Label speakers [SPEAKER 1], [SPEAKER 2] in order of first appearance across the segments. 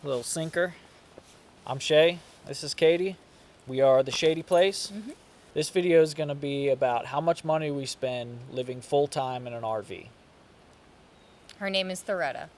[SPEAKER 1] little sinker. I'm Shay. This is Katie. We are the Shady Place. This video is going to be about how much money we spend living full-time in an RV.
[SPEAKER 2] Her name is Thoretta.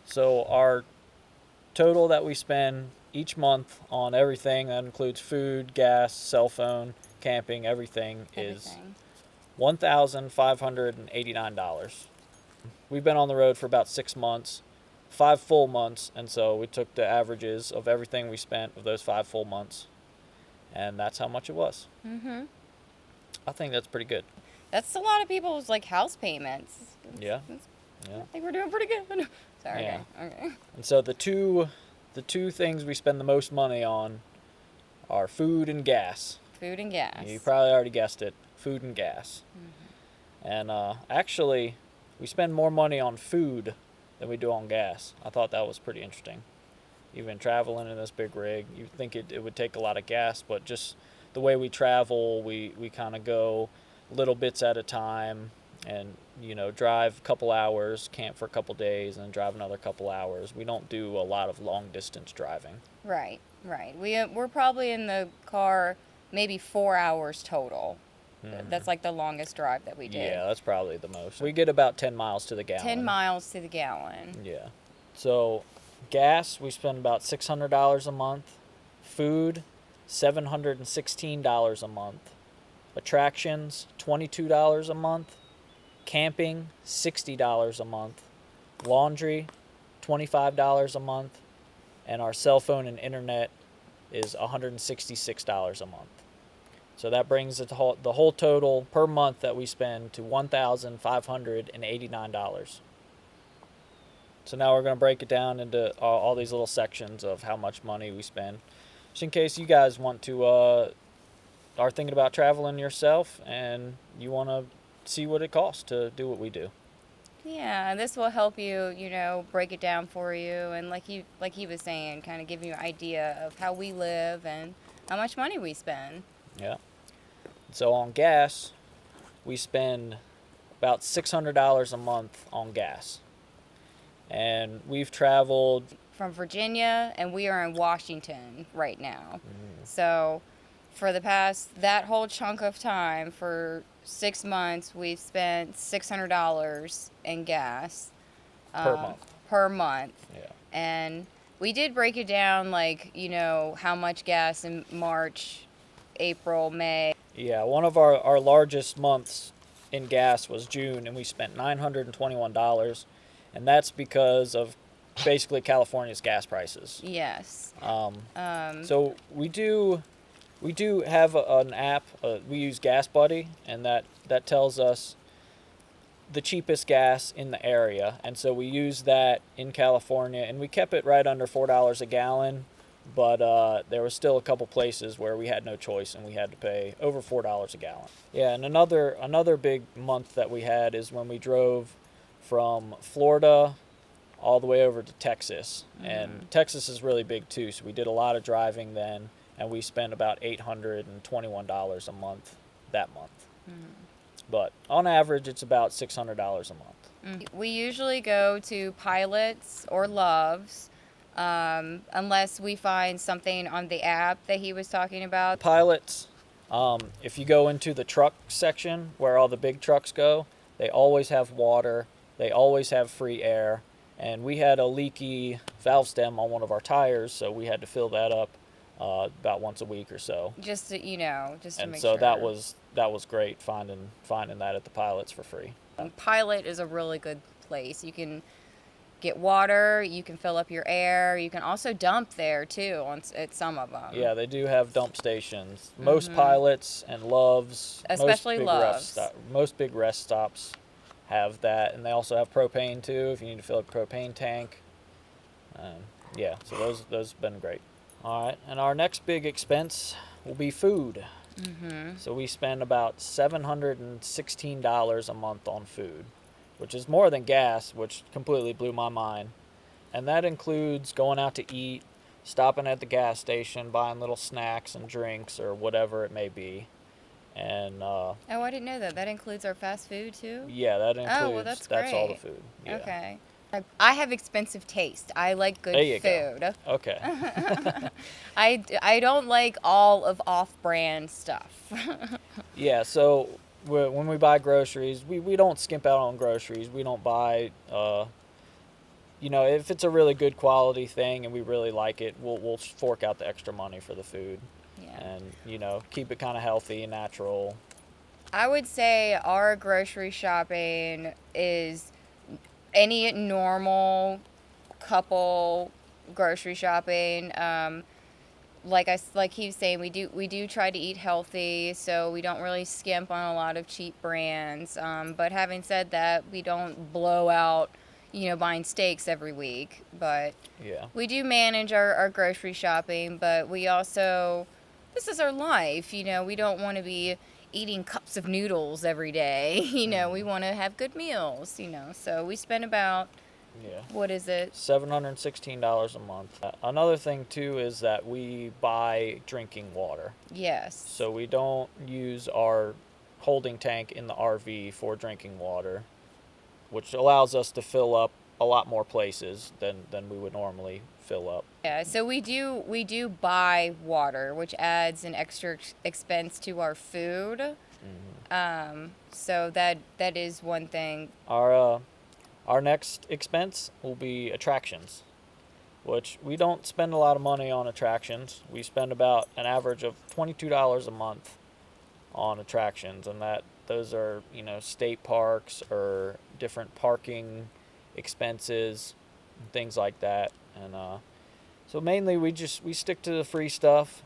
[SPEAKER 1] So our total that we spend each month on everything, that includes food, gas, cell phone, camping, everything. Is $1,589. We've been on the road for about 6 months, 5 full months, and so we took the averages of everything we spent of those 5 full months, and that's how much it was. I think that's pretty good.
[SPEAKER 2] That's a lot of people's house payments.
[SPEAKER 1] Yeah.
[SPEAKER 2] I think we're doing pretty good. Sorry.
[SPEAKER 1] Yeah.
[SPEAKER 2] Okay.
[SPEAKER 1] And so the two things we spend the most money on are food and gas.
[SPEAKER 2] Food and gas.
[SPEAKER 1] You probably already guessed it. Food and gas. And actually, we spend more money on food than we do on gas. I thought that was pretty interesting. Even traveling in this big rig, you'd think it would take a lot of gas, but just the way we travel, we kind of go little bits at a time and, drive a couple hours, camp for a couple days, and then drive another couple hours. We don't do a lot of long distance driving.
[SPEAKER 2] Right. We're probably in the car maybe 4 hours total. That's like the longest drive that we did.
[SPEAKER 1] Yeah, that's probably the most. We get about 10 miles to the gallon.
[SPEAKER 2] 10 miles to the gallon.
[SPEAKER 1] Yeah. So gas, we spend about $600 a month. Food, $716 a month. Attractions, $22 a month. Camping, $60 a month. Laundry, $25 a month. And our cell phone and internet is $166 a month. So that brings the whole total per month that we spend to $1,589. So now we're going to break it down into all these little sections of how much money we spend. Just in case you guys want to are thinking about traveling yourself and you want to see what it costs to do what we do.
[SPEAKER 2] Yeah, this will help you, break it down for you, and like he was saying, kind of give you an idea of how we live and how much money we spend.
[SPEAKER 1] Yeah. So on gas, we spend about $600 a month on gas. And we've traveled
[SPEAKER 2] from Virginia, and we are in Washington right now. So for that whole chunk of time, for 6 months, we've spent $600 in gas. Per month.
[SPEAKER 1] Yeah.
[SPEAKER 2] And we did break it down, how much gas in March, April, May.
[SPEAKER 1] Yeah, one of our largest months in gas was June, and we spent $921, and that's because of basically California's gas prices.
[SPEAKER 2] Yes.
[SPEAKER 1] So we do have an app. We use Gas Buddy, and that tells us the cheapest gas in the area, and so we use that in California, and we kept it right under $4 a gallon. But there was still a couple places where we had no choice and we had to pay over $4 a gallon. Yeah, and another big month that we had is when we drove from Florida all the way over to Texas. And Texas is really big too, so we did a lot of driving then, and we spent about $821 a month that month. But on average, it's about $600 a month.
[SPEAKER 2] We usually go to Pilots or Loves. Unless we find something on the app that he was talking about.
[SPEAKER 1] Pilots, if you go into the truck section where all the big trucks go, they always have water, they always have free air, and we had a leaky valve stem on one of our tires, so we had to fill that up about once a week or so.
[SPEAKER 2] Just to make sure.
[SPEAKER 1] And so that was great finding that at the Pilots for free.
[SPEAKER 2] Pilot is a really good place. You can get water, you can fill up your air, you can also dump there too at some of them.
[SPEAKER 1] Yeah, they do have dump stations. Most Pilots and Loves,
[SPEAKER 2] especially Loves,
[SPEAKER 1] most big rest stops have that, and they also have propane too if you need to fill up a propane tank. Yeah, so those have been great. All right, and our next big expense will be food. So we spend about $716 a month on food, which is more than gas, which completely blew my mind. And that includes going out to eat, stopping at the gas station, buying little snacks and drinks or whatever it may be. And
[SPEAKER 2] oh, I didn't know that. That includes our fast food too?
[SPEAKER 1] Yeah, that includes
[SPEAKER 2] that's great.
[SPEAKER 1] all the food. Yeah.
[SPEAKER 2] Okay. I have expensive taste. I like good
[SPEAKER 1] There you
[SPEAKER 2] food.
[SPEAKER 1] go. Okay.
[SPEAKER 2] I don't like all of off-brand stuff.
[SPEAKER 1] Yeah, so when we buy groceries, we don't skimp out on groceries. We don't buy, if it's a really good quality thing and we really like it, we'll fork out the extra money for the food.
[SPEAKER 2] Yeah.
[SPEAKER 1] And, keep it kind of healthy and natural.
[SPEAKER 2] I would say our grocery shopping is any normal couple grocery shopping. Like he was saying, we do try to eat healthy, so we don't really skimp on a lot of cheap brands. But having said that, we don't blow out, buying steaks every week. But
[SPEAKER 1] Yeah.
[SPEAKER 2] we do manage our grocery shopping. But we also, this is our life. We don't want to be eating cups of noodles every day. We want to have good meals. So we spend about,
[SPEAKER 1] Yeah.
[SPEAKER 2] what is it?
[SPEAKER 1] $716 a month. Another thing too is that we buy drinking water.
[SPEAKER 2] Yes.
[SPEAKER 1] So we don't use our holding tank in the RV for drinking water, which allows us to fill up a lot more places than we would normally fill up.
[SPEAKER 2] Yeah, so we do buy water, which adds an extra expense to our food. So that is one thing.
[SPEAKER 1] Our next expense will be attractions, which we don't spend a lot of money on attractions. We spend about an average of $22 a month on attractions, and those are, state parks or different parking expenses and things like that. And so mainly we stick to the free stuff.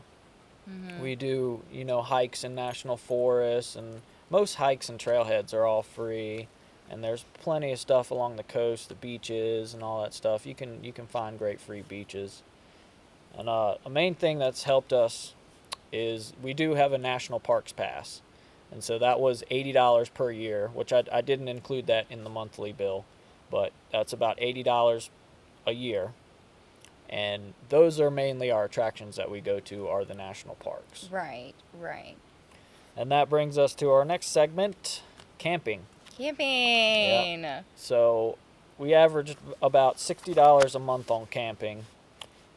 [SPEAKER 1] We do, hikes in national forests, and most hikes and trailheads are all free. And there's plenty of stuff along the coast, the beaches and all that stuff. You can find great free beaches. And a main thing that's helped us is we do have a national parks pass. And so that was $80 per year, which I didn't include that in the monthly bill, but that's about $80 a year. And those are mainly our attractions that we go to, are the national parks.
[SPEAKER 2] Right.
[SPEAKER 1] And that brings us to our next segment, camping.
[SPEAKER 2] Camping.
[SPEAKER 1] Yep. So we averaged about $60 a month on camping.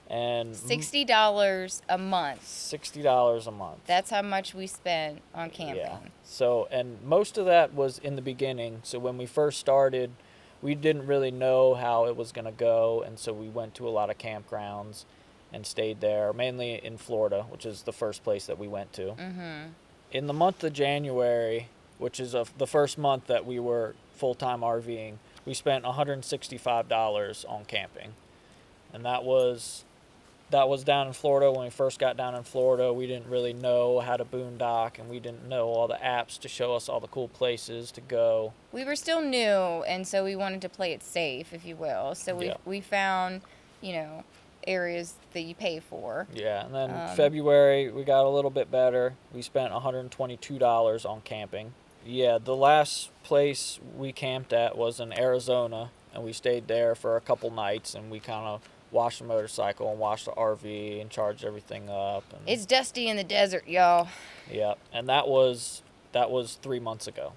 [SPEAKER 1] And
[SPEAKER 2] $60 a month.
[SPEAKER 1] $60 a month.
[SPEAKER 2] That's how much we spent on camping.
[SPEAKER 1] Yeah. So, and most of that was in the beginning. So when we first started, we didn't really know how it was going to go, and so we went to a lot of campgrounds and stayed there, mainly in Florida, which is the first place that we went to. In the month of January, which is the first month that we were full-time RVing, we spent $165 on camping. And that was down in Florida. When we first got down in Florida, we didn't really know how to boondock, and we didn't know all the apps to show us all the cool places to go.
[SPEAKER 2] We were still new, and so we wanted to play it safe, if you will. So we found, areas that you pay for.
[SPEAKER 1] Yeah, and then February, we got a little bit better. We spent $122 on camping. Yeah, the last place we camped at was in Arizona, and we stayed there for a couple nights, and we kind of washed the motorcycle and washed the RV and charged everything up. And
[SPEAKER 2] it's dusty in the desert, y'all.
[SPEAKER 1] yeah, and that was 3 months ago.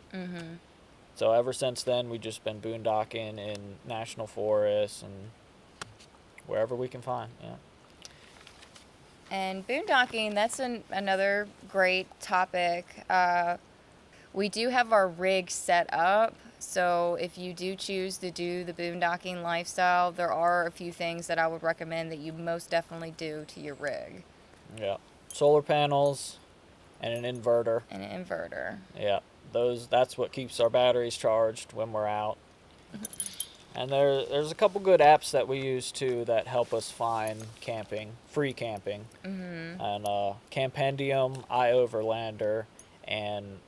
[SPEAKER 1] So ever since then, we've just been boondocking in national forests and wherever we can find. Yeah.
[SPEAKER 2] And boondocking, that's another great topic. We do have our rig set up. So if you do choose to do the boondocking lifestyle, there are a few things that I would recommend that you most definitely do to your rig.
[SPEAKER 1] Yeah. Solar panels and an inverter. Yeah. That's what keeps our batteries charged when we're out. And there's a couple good apps that we use too that help us find free camping. And Campendium, iOverlander, and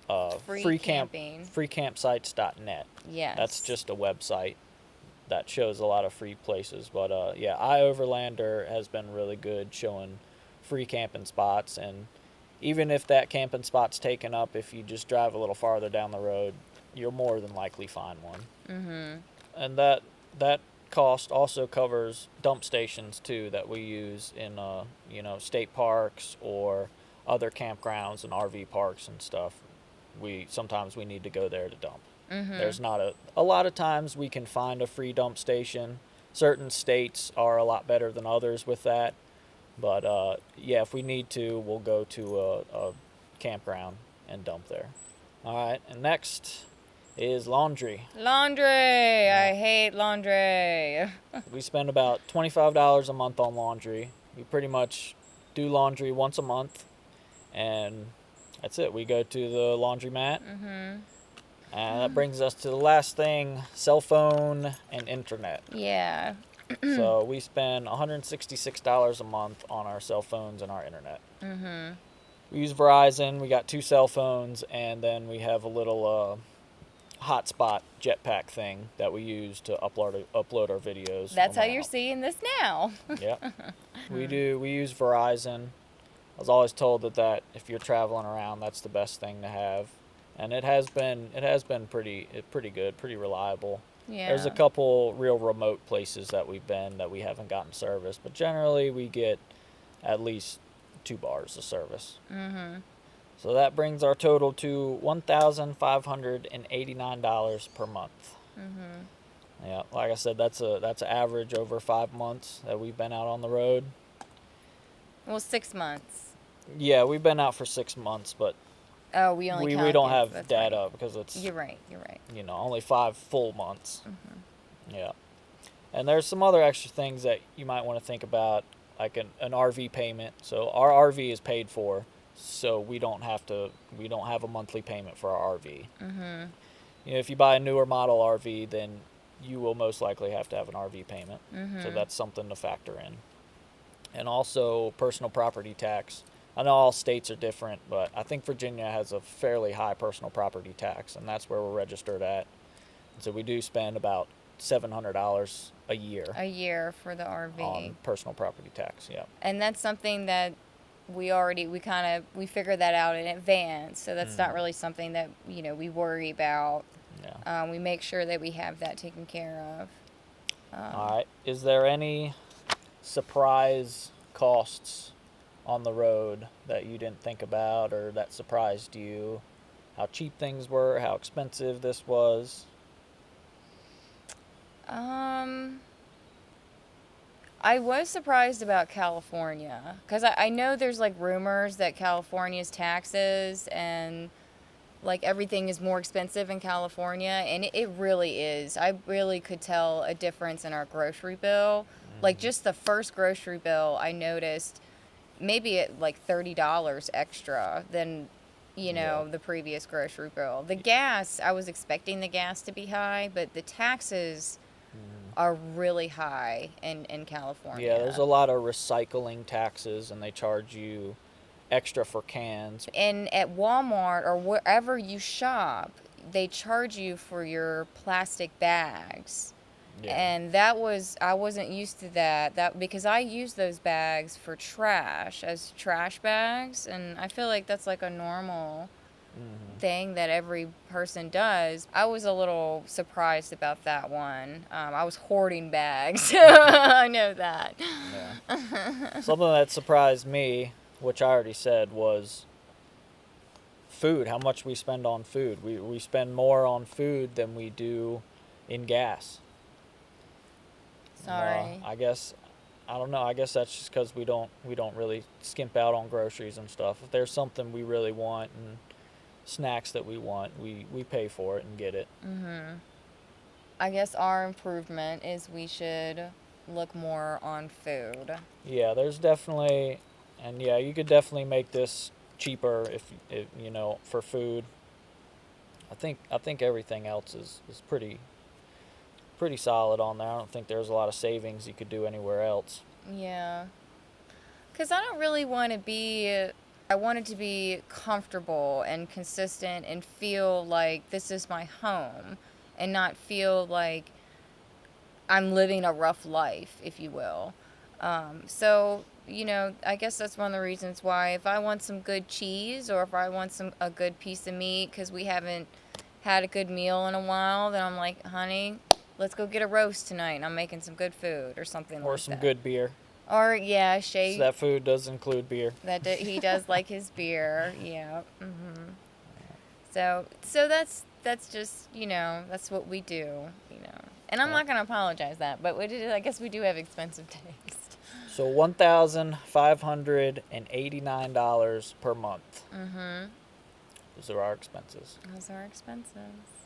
[SPEAKER 1] freecampsites.net.
[SPEAKER 2] Yes.
[SPEAKER 1] That's just a website that shows a lot of free places. But iOverlander has been really good showing free camping spots. And even if that camping spot's taken up, if you just drive a little farther down the road, you'll more than likely find one. And that cost also covers dump stations too that we use in state parks or other campgrounds and RV parks and stuff. sometimes we need to go there to dump.
[SPEAKER 2] Mm-hmm.
[SPEAKER 1] There's not a lot of times we can find a free dump station. Certain states are a lot better than others with that. But yeah, if we need to, we'll go to a campground and dump there. All right, and next is laundry.
[SPEAKER 2] Laundry.
[SPEAKER 1] Yeah.
[SPEAKER 2] I hate laundry.
[SPEAKER 1] We spend about $25 a month on laundry. We pretty much do laundry once a month, and that's it. We go to the laundromat.
[SPEAKER 2] Mm-hmm.
[SPEAKER 1] And that brings us to the last thing, cell phone and internet.
[SPEAKER 2] Yeah.
[SPEAKER 1] So we spend $166 a month on our cell phones and our internet.
[SPEAKER 2] Mm-hmm.
[SPEAKER 1] We use Verizon. We got 2 cell phones, and then we have a little hotspot jetpack thing that we use to upload our videos.
[SPEAKER 2] That's how you're seeing this now.
[SPEAKER 1] Yeah. We use Verizon. I was always told that if you're traveling around, that's the best thing to have. And it has been pretty good, pretty reliable.
[SPEAKER 2] Yeah.
[SPEAKER 1] There's a couple real remote places that we've been that we haven't gotten service, but generally we get at least 2 bars of service.
[SPEAKER 2] Mm-hmm.
[SPEAKER 1] So that brings our total to $1,589 per month.
[SPEAKER 2] Mm-hmm.
[SPEAKER 1] Yeah, like I said, that's an average over 5 months that we've been out on the road.
[SPEAKER 2] Well, 6 months.
[SPEAKER 1] Yeah, we've been out for 6 months, but
[SPEAKER 2] Oh, we only count
[SPEAKER 1] we don't
[SPEAKER 2] you.
[SPEAKER 1] have
[SPEAKER 2] That's
[SPEAKER 1] data
[SPEAKER 2] right.
[SPEAKER 1] because it's
[SPEAKER 2] You're right.
[SPEAKER 1] only 5 full months.
[SPEAKER 2] Mm-hmm.
[SPEAKER 1] Yeah, and there's some other extra things that you might want to think about, like an RV payment. So our RV is paid for, so we don't have a monthly payment for our RV.
[SPEAKER 2] Mm-hmm.
[SPEAKER 1] If you buy a newer model RV, then you will most likely have to have an RV payment.
[SPEAKER 2] Mm-hmm.
[SPEAKER 1] So that's something to factor in. And also personal property tax. I know all states are different, but I think Virginia has a fairly high personal property tax, and that's where we're registered at. And so we do spend about $700 a year.
[SPEAKER 2] A year for the RV.
[SPEAKER 1] On personal property tax, yeah.
[SPEAKER 2] And that's something that we figured that out in advance, so that's not really something that we worry about.
[SPEAKER 1] Yeah.
[SPEAKER 2] We make sure that we have that taken care of.
[SPEAKER 1] All right. Is there any surprise costs on the road that you didn't think about or that surprised you? How cheap things were, how expensive this was?
[SPEAKER 2] I was surprised about California because I know there's like rumors that California's taxes and like everything is more expensive in California, and it really is. I really could tell a difference in our grocery bill. Like just the first grocery bill, I noticed maybe at like $30 extra than the previous grocery bill. The gas, I was expecting the gas to be high, but the taxes are really high in California.
[SPEAKER 1] Yeah, there's a lot of recycling taxes, and they charge you extra for cans.
[SPEAKER 2] And at Walmart or wherever you shop, they charge you for your plastic bags. Yeah. And I wasn't used to that because I use those bags for trash as trash bags, and I feel like that's like a normal thing that every person does. I was a little surprised about that one. I was hoarding bags. I know that.
[SPEAKER 1] Yeah. Something that surprised me, which I already said, was food. How much we spend on food. We spend more on food than we do in gas.
[SPEAKER 2] Sorry.
[SPEAKER 1] I don't know. I guess that's just because we don't really skimp out on groceries and stuff. If there's something we really want and snacks that we want, we pay for it and get it.
[SPEAKER 2] Mhm. I guess our improvement is we should look more on food.
[SPEAKER 1] Yeah, there's definitely, and yeah, you could definitely make this cheaper if for food. I think everything else is pretty solid on there. I don't think there's a lot of savings you could do anywhere else.
[SPEAKER 2] Yeah. Because I don't really want to be... I want it to be comfortable and consistent and feel like this is my home and not feel like I'm living a rough life, if you will. So, I guess that's one of the reasons why if I want some good cheese or if I want a good piece of meat because we haven't had a good meal in a while, then I'm like, honey, let's go get a roast tonight, and I'm making some good food or something like that.
[SPEAKER 1] Or some good beer.
[SPEAKER 2] Or, yeah, Shady.
[SPEAKER 1] So that food does include beer.
[SPEAKER 2] He does like his beer, yeah. Mm-hmm. So that's just, that's what we do. And I'm not gonna apologize that, but I guess we do have expensive taste.
[SPEAKER 1] So $1,589 per month.
[SPEAKER 2] Mm-hmm.
[SPEAKER 1] Those are our expenses.
[SPEAKER 2] Those are expenses.